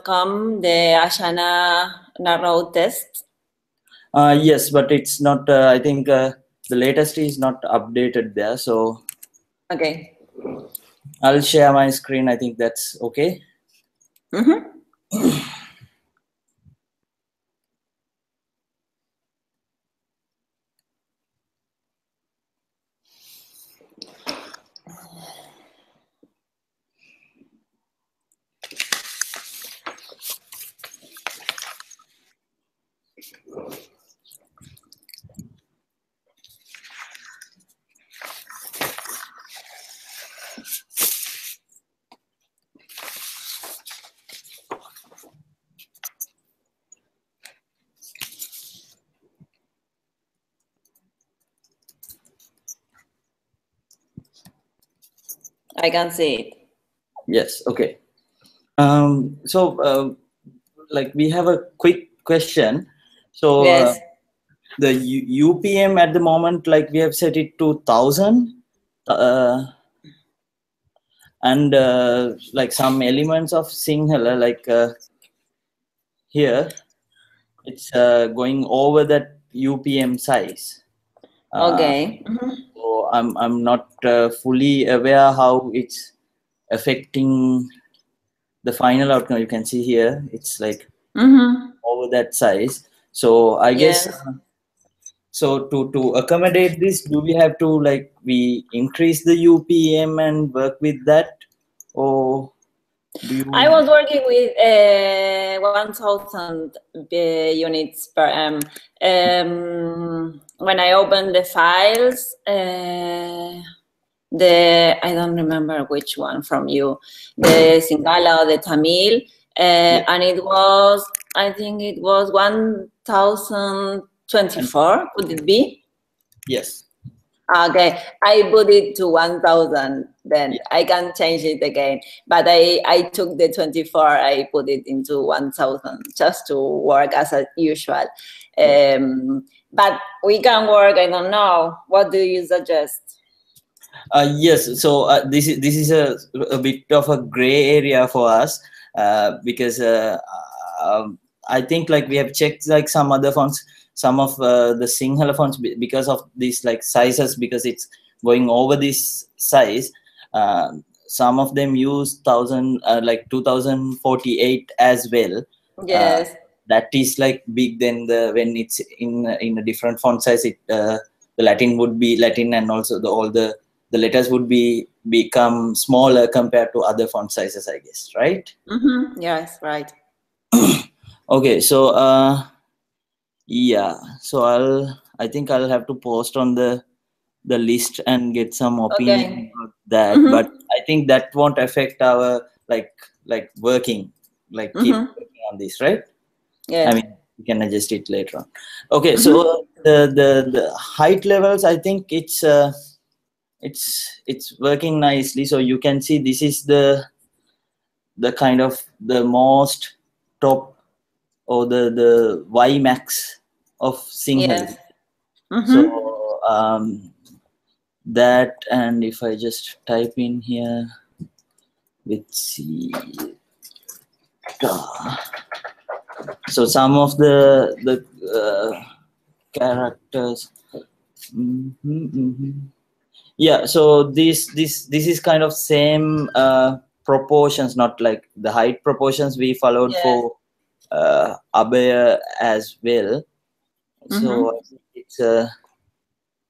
come the Ayanna narrow test? Yes, but it's not. I think the latest is not updated there. So Okay. I'll share my screen. I think that's okay. I can see it. Yes. Okay. So like we have a quick question. So Yes. the UPM at the moment, like we have set it to 1,000. And like some elements of Sinhala, like here, it's going over that UPM size. Okay. So I'm not fully aware how it's affecting the final outcome. You can see here, it's like over that size. So I guess Yes. so to accommodate this, do we have to like we increase the UPM and work with that, or do you? I was working with 1,000 units per M. When I opened the files, I don't remember which one from you, the Sinhala or the Tamil, and it was, I think it was 1,024. Could it be? Yes. Okay, I put it to 1,000, then I can change it again. But I took the 24, I put it into 1,000 just to work as usual. But we can work, I don't know. What do you suggest? Yes, so this is a bit of a gray area for us because I think like we have checked like some other fonts, some of the Sinhala fonts because of these like sizes, because it's going over this size. Some of them use 1,000 like 2048 as well. Yes. That is like big. Then when it's in a different font size, it the Latin would be Latin, and also all the letters would become smaller compared to other font sizes, I guess, right? Yes, right. Okay, so yeah, so I think I'll have to post on the list and get some opinion about that. But I think that won't affect our like working, like keep working on this, right? Yes. I mean, you can adjust it later on. Okay, so the height levels, I think it's working nicely. So you can see this is the kind of the most top, or the Y max of Sinhala. Yes. So that, and if I just type in here with C, so some of the characters. Yeah, so this is kind of same proportions, not like the height proportions we followed for Abaya as well. So I think it's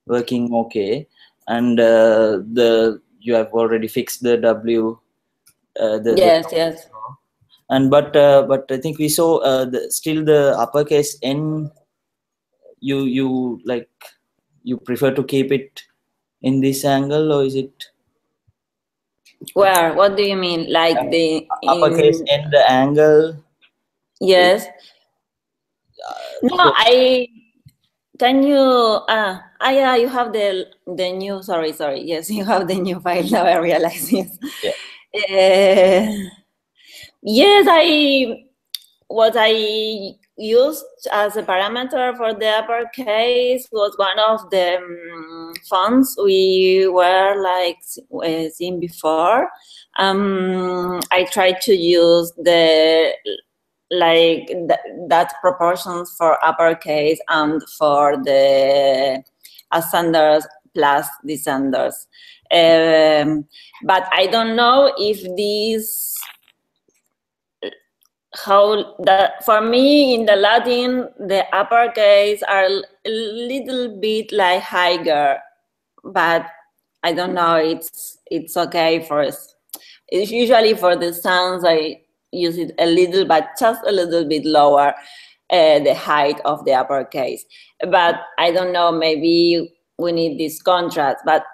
working okay, and you have already fixed the W. Yes. And but I think we saw still the uppercase N. You like you prefer to keep it in this angle, or is it? Where? What do you mean? Like the Uppercase N, the angle. Yes. No, So, can you yeah, you have the new, sorry. Yes, you have the new file now, I realize. Yes. Yeah. Yes, what I used as a parameter for the uppercase was one of the fonts we were like seeing before. I tried to use the like that proportions for uppercase and for the ascenders plus descenders. But I don't know if these, how that, for me in the Latin, the uppercase are a little bit like higher, but I don't know, it's okay for us. It's usually for the sounds I use it a little, but just a little bit lower, the height of the uppercase. But I don't know, maybe we need this contrast. But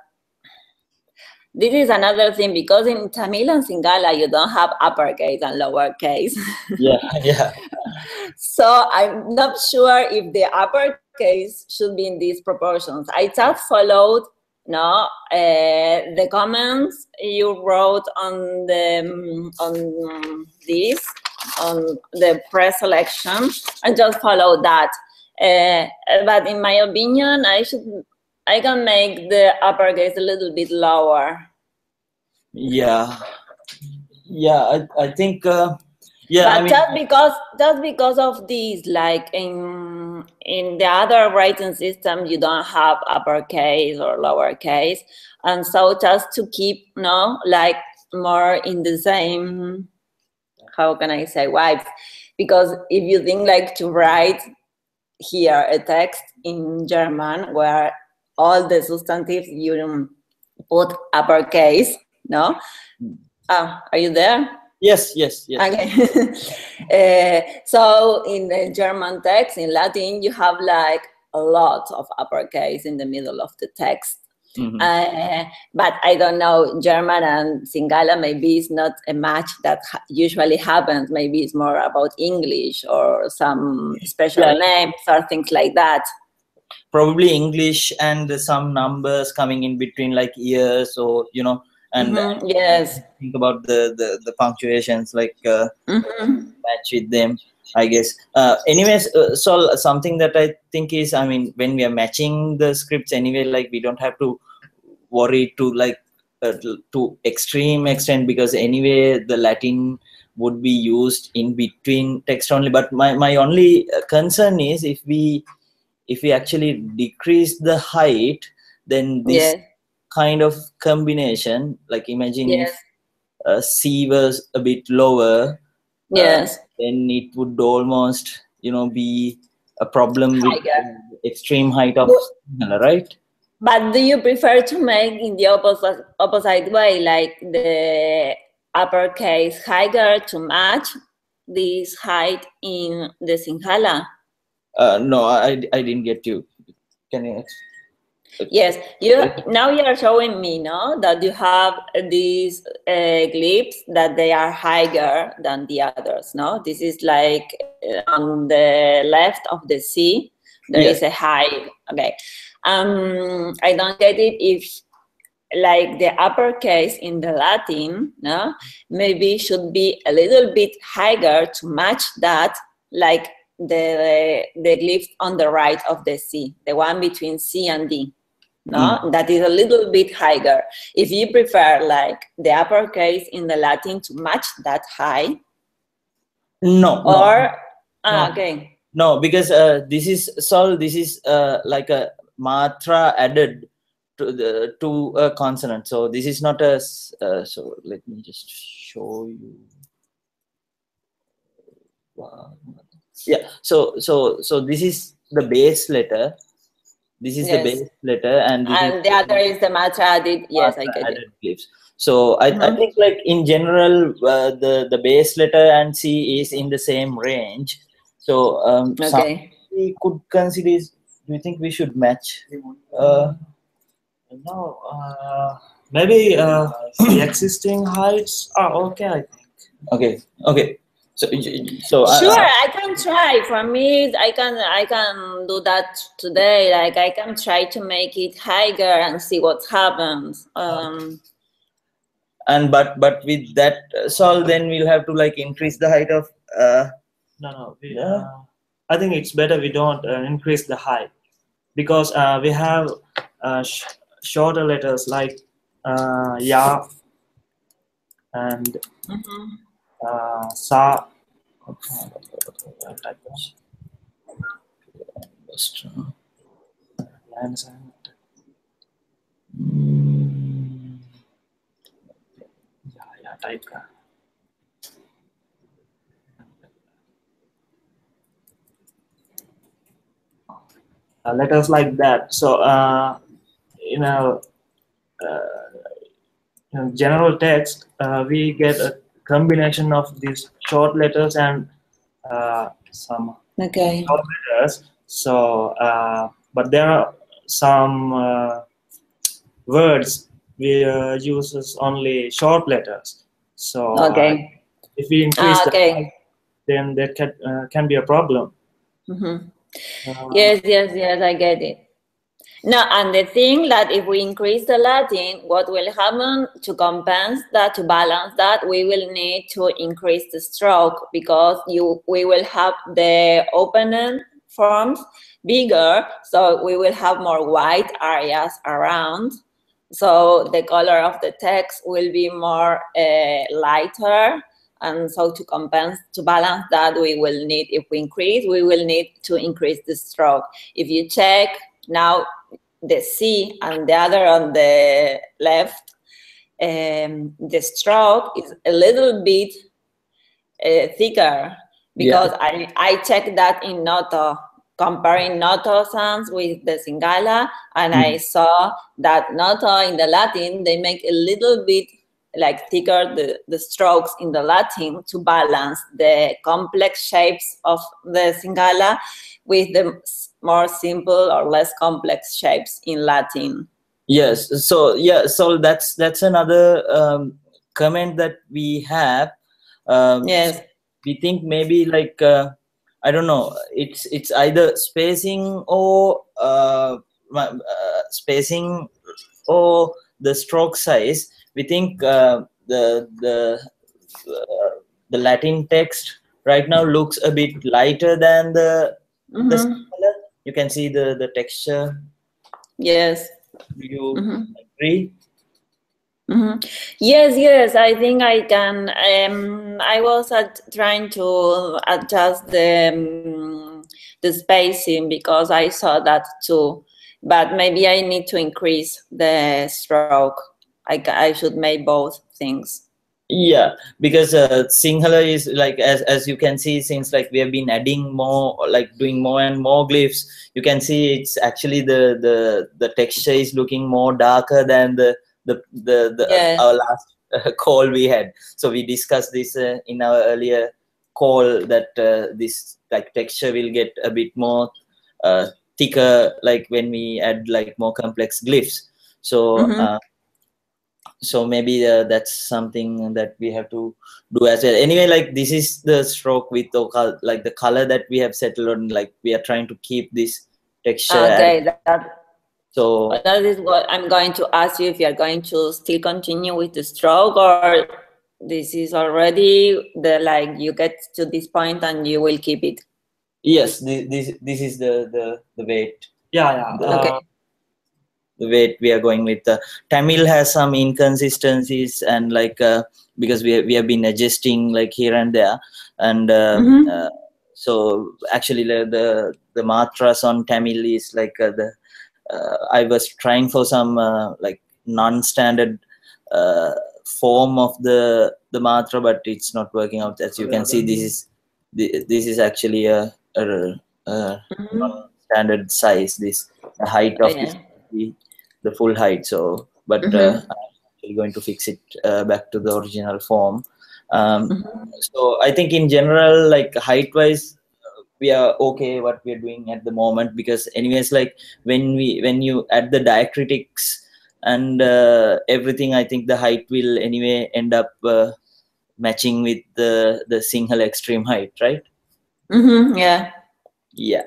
this is another thing, because in Tamil and Sinhala, you don't have uppercase and lowercase. Yeah, yeah. So I'm not sure if the uppercase should be in these proportions. I just followed the comments you wrote on the press selection, and just follow that. But in my opinion, I can make the uppercase a little bit lower. Yeah, yeah. I think. Yeah, But I mean, just because of these, like in the other writing system, you don't have uppercase or lowercase, and so just to keep like more in the same, how can I say, vibes? Because if you think like to write here a text in German where all the substantives you put uppercase, no? Are you there? yes, yes, yes. Okay. So in the German text, in Latin, you have like a lot of uppercase in the middle of the text. But I don't know, German and Sinhala, maybe it's not a match that usually happens. Maybe it's more about English or some special names or things like that. Probably English and some numbers coming in between, like years, or and yes, think about the punctuations, like match with them, I guess. Anyways, so something that I think is, I mean, when we are matching the scripts anyway, like we don't have to worry to like to extreme extent, because anyway the Latin would be used in between text only. But my only concern is if we actually decrease the height, then this kind of combination, like imagine if C was a bit lower, then it would almost be a problem with extreme height of right? But do you prefer to make in the opposite way, like the uppercase higher to match this height in the Sinhala? No, I didn't get you. Can you Yes, now you are showing me, no, that you have these glyphs that they are higher than the others, no? This is like on the left of the C, there is a high, okay. I don't get it if like the uppercase in the Latin, no, maybe should be a little bit higher to match that, like the glyph on the right of the C, the one between C and D. No, that is a little bit higher. If you prefer like the uppercase in the Latin to match that high, okay. No, because this is like a matra added to a consonant. So this is not a so let me just show you. Wow. Yeah, so this is the base letter. This is the base letter, and the other is the matra added. Yes, I get it. Glyphs. So I think like in general, the base letter and C is in the same range. So we could consider. Do you think we should match? No, maybe the existing heights are okay, I think. Okay. So sure, I can try. For me, I can do that today. Like I can try to make it higher and see what happens. And but with that, so then we'll have to like increase the height of. No. I think it's better we don't increase the height, because we have shorter letters like ya and sa. Ya type का. Letters like that. So in a general text, we get a combination of these short letters and some Okay. short letters. So, but there are some words we uses only short letters. So, Okay. if we increase the Okay. height, then there can be a problem. Yes, I get it. Now, and the thing that if we increase the Latin, what will happen to compensate that, to balance that, we will need to increase the stroke, because we will have the opening forms bigger, so we will have more white areas around. So the color of the text will be more lighter. And so to balance that, we will need, if we increase, we will need to increase the stroke. If you check now, the C and the other on the left, the stroke is a little bit thicker, because I checked that in Noto, comparing Noto sounds with the Singala, and I saw that Noto in the Latin, they make a little bit like thicker the strokes in the Latin to balance the complex shapes of the Singala with the more simple or less complex shapes in Latin. Yes. So so that's another comment that we have. Yes. We think maybe like I don't know. It's either spacing or spacing or the stroke size. We think the Latin text right now looks a bit lighter than the color. You can see the texture. Yes. Do you agree? Yes, I think I can. I was trying to adjust the spacing, because I saw that too. But maybe I need to increase the stroke. I should make both things. Yeah, because Sinhala is like, as you can see, since like we have been adding more, like doing more and more glyphs, you can see it's actually the texture is looking more darker than Yes. our last call we had. So we discussed this in our earlier call, that this like texture will get a bit more thicker, like when we add like more complex glyphs. So so maybe that's something that we have to do as well. Anyway, like this is the stroke with like the color that we have settled on. Like we are trying to keep this texture. Okay, so that is what I'm going to ask you, if you're going to still continue with the stroke, or this is already like you get to this point and you will keep it. Yes, this is the weight. Yeah. Okay. The weight we are going with. Tamil has some inconsistencies, and like because we have been adjusting like here and there, and so actually the matras on Tamil is like I was trying for some like non-standard form of the matra, but it's not working out. As you can see, this is actually a non-standard size. This the height of this, the full height. So, but I'm actually going to fix it back to the original form. So I think in general, like height-wise, we are okay what we are doing at the moment, because anyways, like when you add the diacritics and everything, I think the height will anyway end up matching with the Sinhala extreme height, right? Yeah,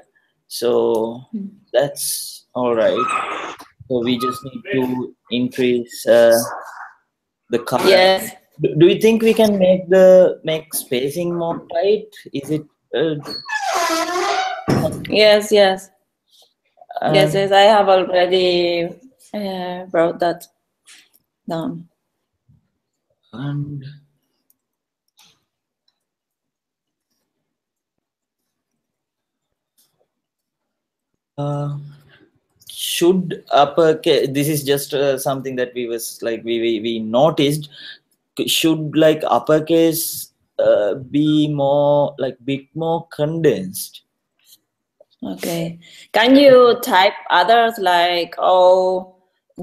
so that's all right. So we just need to increase the color. Yes. Do you think we can make spacing more tight? Is it Yes, yes. Yes, And, yes, I have already wrote that down. and should uppercase, this is just something that we was like we noticed, should like uppercase be more like bit more condensed? Okay. Can you type others like O,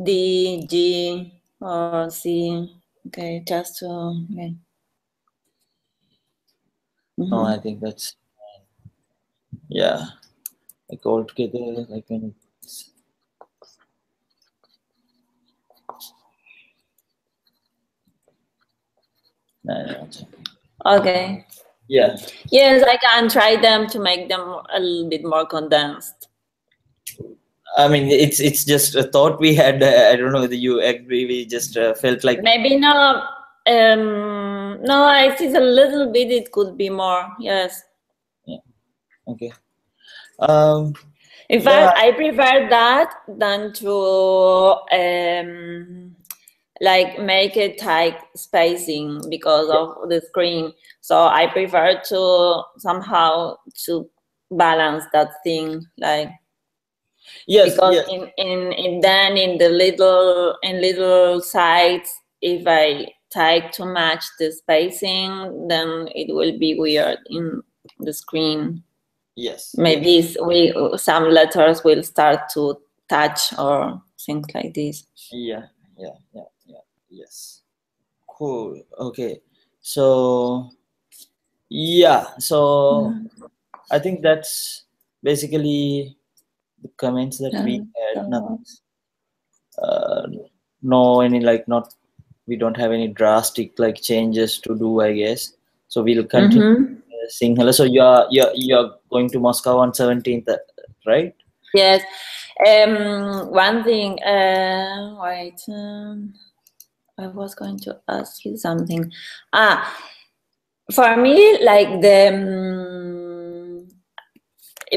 D, G, or C? Okay, just to. Okay. No, I think that's, yeah, like altogether like when it's, Okay. yeah. Yes, I can try them to make them a little bit more condensed. I mean, it's just a thought we had. I don't know whether you agree. We just felt like, Maybe no. No, I see a little bit. It could be more. Yes. yeah, okay. In Yeah, fact, I prefer that than to like make it tight spacing because of the screen. So I prefer to somehow to balance that thing, like yes, because yes, in then in the little sides, if I type too much the spacing, then it will be weird in the screen. yes, Maybe some letters will start to touch or things like this. yeah, yes. Cool. Okay. So yeah, so I think that's basically the comments that we had. No any like not, we don't have any drastic like changes to do, I guess. So we'll continue saying hello. So you're going to Moscow on 17th, right? Yes. One thing. Wait. I was going to ask you something. For me, like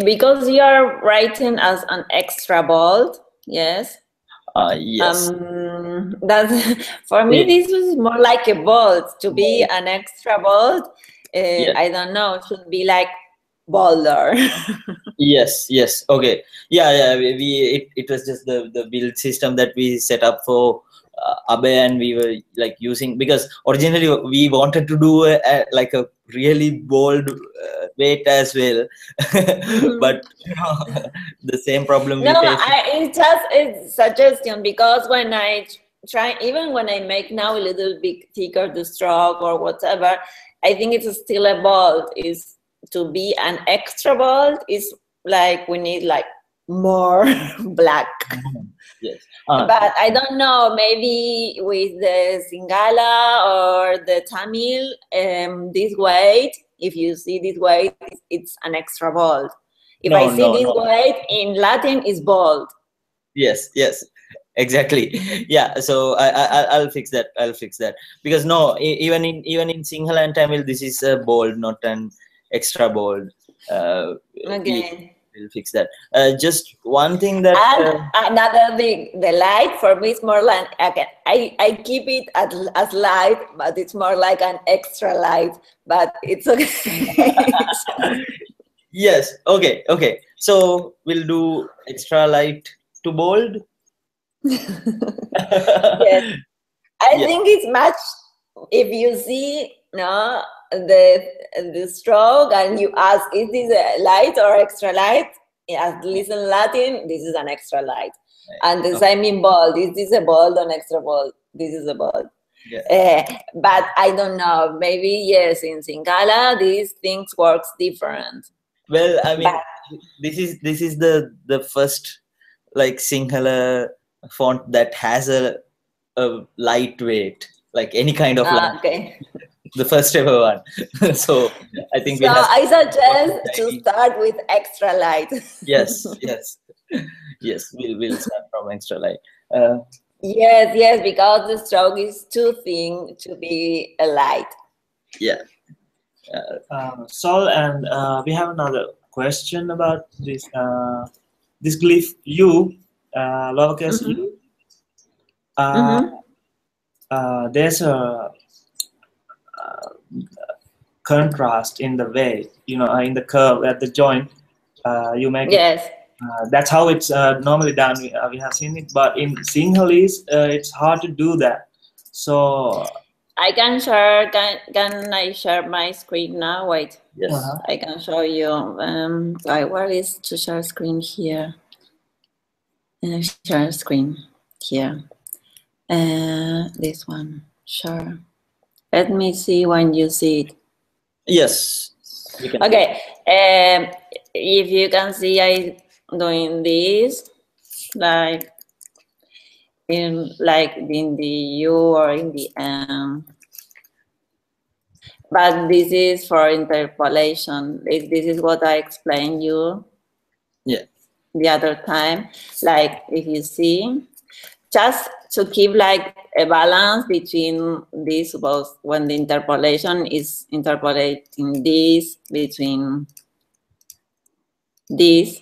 because you're writing as an extra bold. Yes. Yes. That's for me. This was more like a bold. To be an extra bold, Yes. I don't know. Should be like bolder. Yes. Okay. Yeah. It was just the build system that we set up for Abe, and we were like using, because originally we wanted to do like a really bold weight as well, but the same problem we No, faced. it's just a suggestion because when I try, even when I make now a little bit thicker the stroke or whatever, I think it's still a bold. Is to be an extra bold is like we need like more black. Yes. But I don't know, maybe with the Singala or the Tamil, this weight, if you see this weight, it's an extra bold. If I see this weight in Latin, is bold. Yes, exactly. Yeah, so I'll fix that. Because no, even in Sinhala and Tamil, this is a bold, not an extra bold. Okay. We'll fix that. Just one thing that another thing, the light for me is more like, okay, I keep it as light, but it's more like an extra light, but it's okay. Yes, okay. So we'll do extra light to bold. Yes. I think it's much, if you see the stroke and you ask, is this a light or extra light? At least in Latin, this is an extra light. And the same in bold, is this a bold or an extra bold? This is a bold. Yeah. But I don't know, maybe yes, in Singala, these things works different. Well, I mean, this is the first like Sinhala font that has a lightweight, like any kind of light. Okay. The first ever one. So I think so I suggest to start with extra light. Yes. We'll start from extra light. Yes, because the stroke is too thin to be a light. Yeah. Sol, and we have another question about this glyph U, lowercase Mm-hmm. u. Uh, Mm-hmm. there's a contrast in the way, in the curve at the joint. You make it. Yes. That's how it's normally done. We have seen it, but in Sinhalese, it's hard to do that. So, I can share. Can I share my screen now? Wait. Yes. I can show you. Where is to share screen here? Share screen here. This one. Sure. Let me see when you see it. Yes. You can. Okay. If you can see, I doing this like in the U or in the M. But this is for interpolation. This is what I explained you Yeah. the other time. Like if you see, just to keep like a balance between these both when the interpolation is interpolating this between this.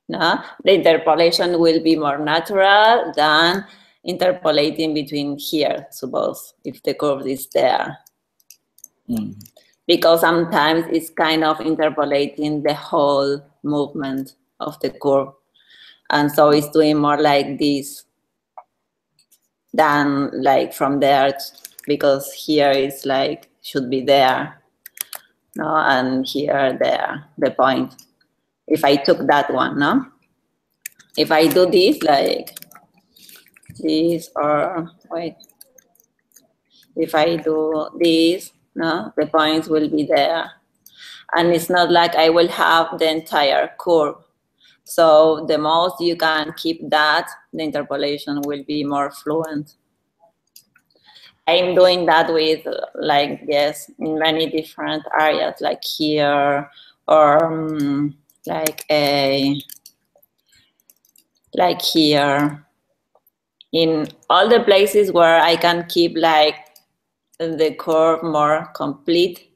No? The interpolation will be more natural than interpolating between here, suppose, if the curve is there. Mm. Because sometimes it's kind of interpolating the whole movement of the curve. And so it's doing more like this than like from there, because here it's like should be there, no, and here there, the point. If I took that one, no, if I do this like this, or wait, if I do this, no, the points will be there, and it's not like I will have the entire curve. So the most you can keep that, the interpolation will be more fluent. I'm doing that with like, yes, in many different areas, like here, or like here, in all the places where I can keep like the curve more complete,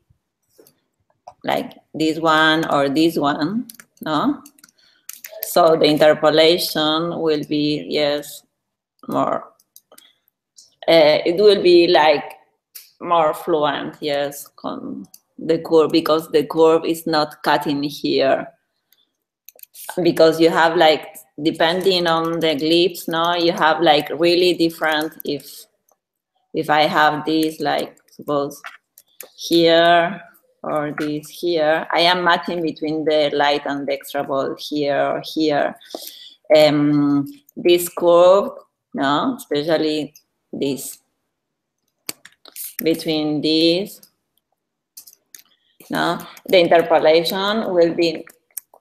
like this one or this one, no? So the interpolation will be, yes, more, it will be like more fluent, yes, the curve, because the curve is not cutting here. Because you have like, depending on the glyphs, no, you have like really different, if I have this, like suppose here or this here, I am matching between the light and the extra ball here or here. This curve, no, especially this, between these, no, the interpolation will be,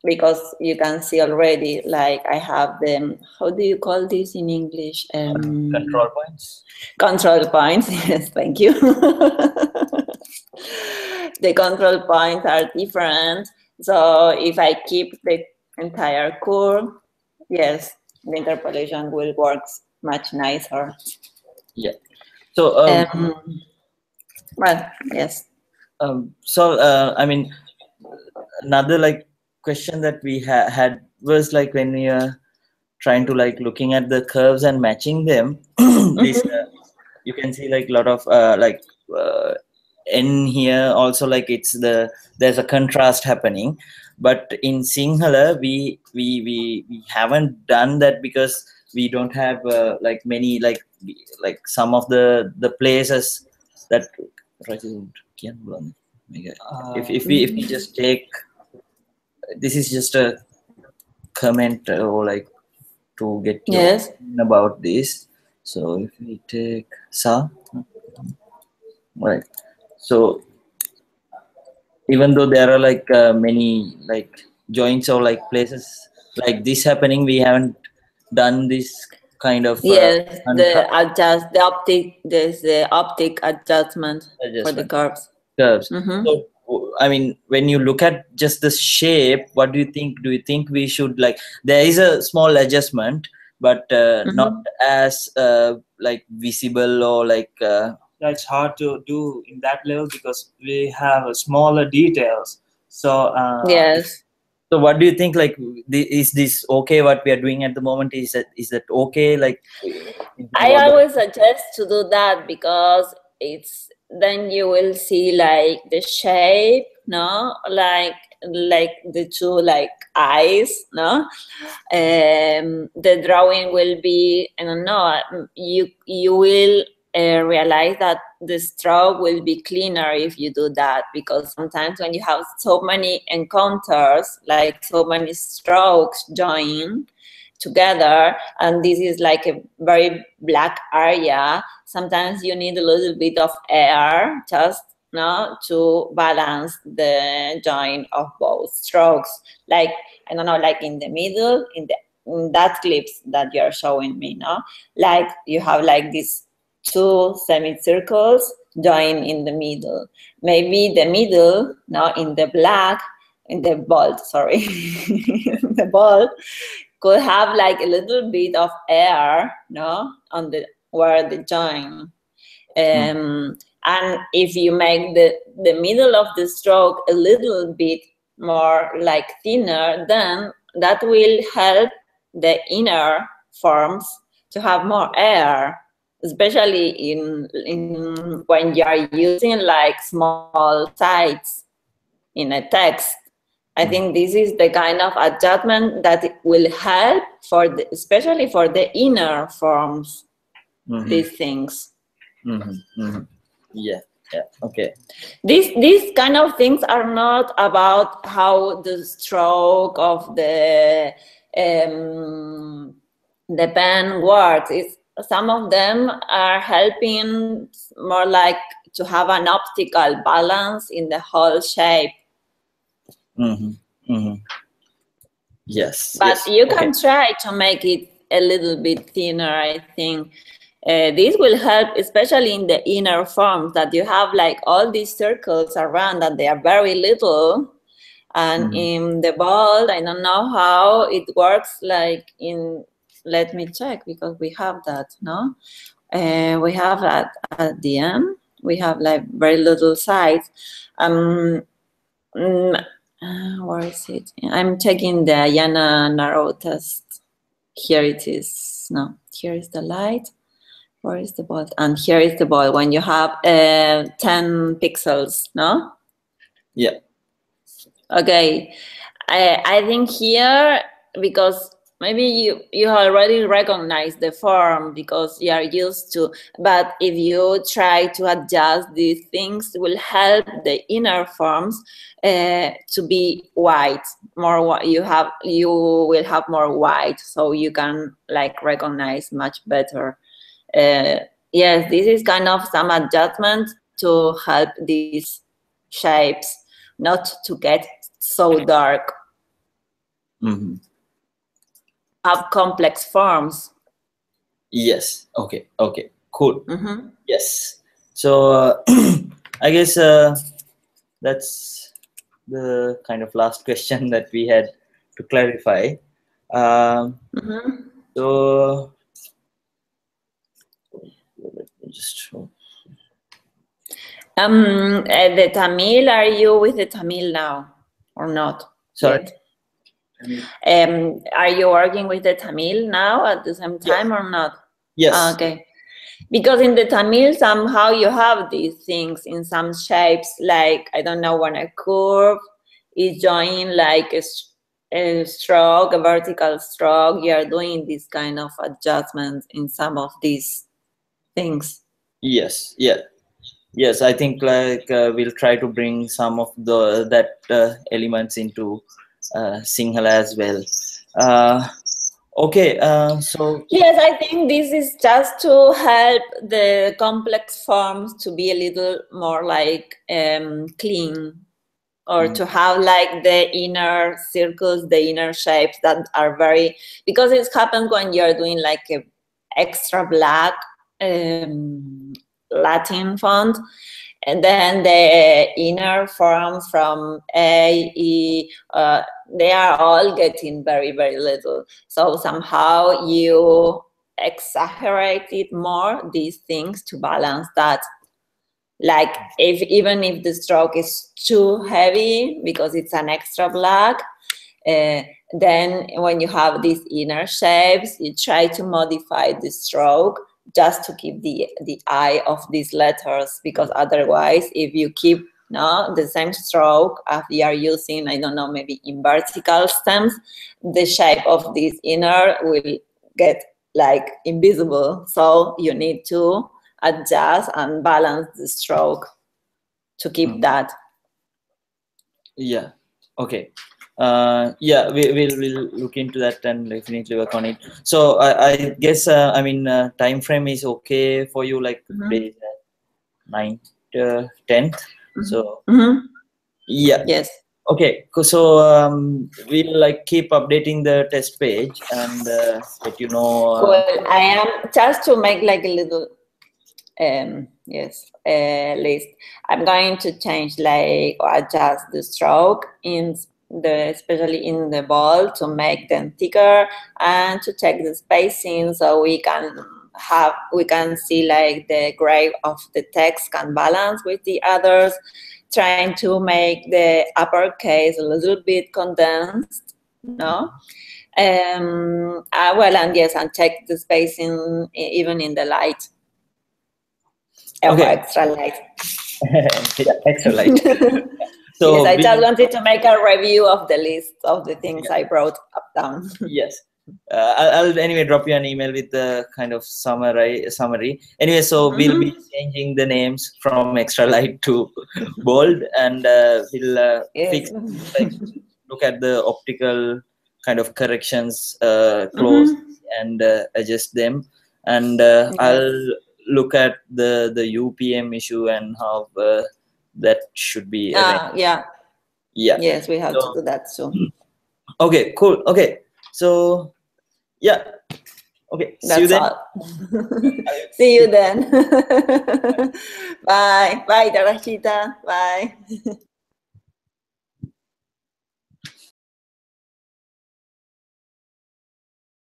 because you can see already, like I have them, how do you call this in English? Control points. Control points, yes, thank you. The control points are different. So if I keep the entire curve, yes, the interpolation will work much nicer. Yeah. So Well, yes. I mean, another like question that we had was like when we are trying to like looking at the curves and matching them. This you can see like a lot of n here also, like there's a contrast happening, but in Sinhala we haven't done that because we don't have like many like some of the places that if we just take, this is just a comment or like to get your Yes. opinion about this. So if we take sa, right, so even though there are like many like joints or like places like this happening, we haven't done this kind of Yes, the optic, there's the optic adjustment for the adjustment curves. curves. Mm-hmm. So I mean, when you look at just the shape, what do you think? Do you think we should like, there is a small adjustment, but not as like visible or like yeah, it's hard to do in that level because we have smaller details. So Yes. So what do you think? Like, is this okay? What we are doing at the moment, is that okay? Like, I always suggest to do that because it's then you will see like the shape, no, like the two like eyes, no. The drawing will be, I don't know, you will realize that the stroke will be cleaner if you do that, because sometimes when you have so many encounters, like so many strokes join together, and this is like a very black area, sometimes you need a little bit of air just to balance the joint of both strokes. Like, I don't know, like in the middle, in that clips that you're showing me, no, like you have like these two semicircles join in the middle, maybe the middle, no, in the black, in the bold, sorry, the bold could have like a little bit of air, no, on the where the joint. And if you make the middle of the stroke a little bit more like thinner, then that will help the inner forms to have more air, especially in when you are using like small sites in a text. I think this is the kind of adjustment that will help for especially for the inner forms, these things. Yeah, okay. These kind of things are not about how the stroke of the pen works. It's, some of them are helping more like to have an optical balance in the whole shape. Yes, but yes. you can try to make it a little bit thinner, I think. This will help, especially in the inner forms, that you have like all these circles around and they are very little. And in the ball, I don't know how it works, like in, let me check, because we have that, no? We have at the end, we have like very little sides. Where is it? I'm checking the Ayanna narrow test. Here it is. No, here is the light. Where is the ball? And here is the ball when you have 10 pixels, no? Yeah. Okay. I think here, because maybe you already recognize the form because you are used to, but if you try to adjust these things, it will help the inner forms to be white, more. You will have more white, so you can like recognize much better. Yes, this is kind of some adjustment to help these shapes not to get so dark. Have complex forms. Yes. Okay. Cool. Yes. So I guess that's the kind of last question that we had to clarify. So let me just. The Tamil, are you with the Tamil now or not? Sorry. Are you working with the Tamil now at the same time or not? Yes. Okay. Because in the Tamil, somehow you have these things in some shapes, like, I don't know, when a curve is joining like a stroke, a vertical stroke, you are doing this kind of adjustments in some of these things. Yes. Yeah. Yes, I think like we'll try to bring some of that elements into Sinhala as well. Okay, so yes, I think this is just to help the complex forms to be a little more like clean, or to have like the inner circles, the inner shapes that are very, because it happens when you're doing like a extra black Latin font, and then the inner forms from A, E, they are all getting very, very little. So somehow you exaggerate it more, these things, to balance that. Like even if the stroke is too heavy because it's an extra black, then when you have these inner shapes, you try to modify the stroke just to keep the eye of these letters, because otherwise if you keep the same stroke as you are using, I don't know, maybe in vertical stems, the shape of this inner will get like invisible. So you need to adjust and balance the stroke to keep that. Yeah. Okay. Yeah, we'll look into that and definitely work on it. So I guess I mean time frame is okay for you, like days 9th 10th. So yeah. Yes. Okay, so we'll like keep updating the test page and let you know. Cool. I am just to make like a little list. I'm going to change like or adjust the stroke in especially in the ball to make them thicker and to check the spacing so we can see like the gray of the text can balance with the others, trying to make the uppercase a little bit condensed, well, and yes, and check the spacing even in the light. Okay. Extra light. Yeah, extra light. So yes, I just wanted to make a review of the list of the things I brought up down. Yes. I'll anyway drop you an email with the kind of summary. Anyway, so we'll be changing the names from extra light to bold, and we'll fix, like, look at the optical kind of corrections close and adjust them, and I'll look at the UPM issue and how that should be arranged. Yeah. Yes, we have to do that soon. Okay, cool. Okay, so yeah. Okay, that's see you then. All. See you then. Bye. Bye, Tarashita. Bye.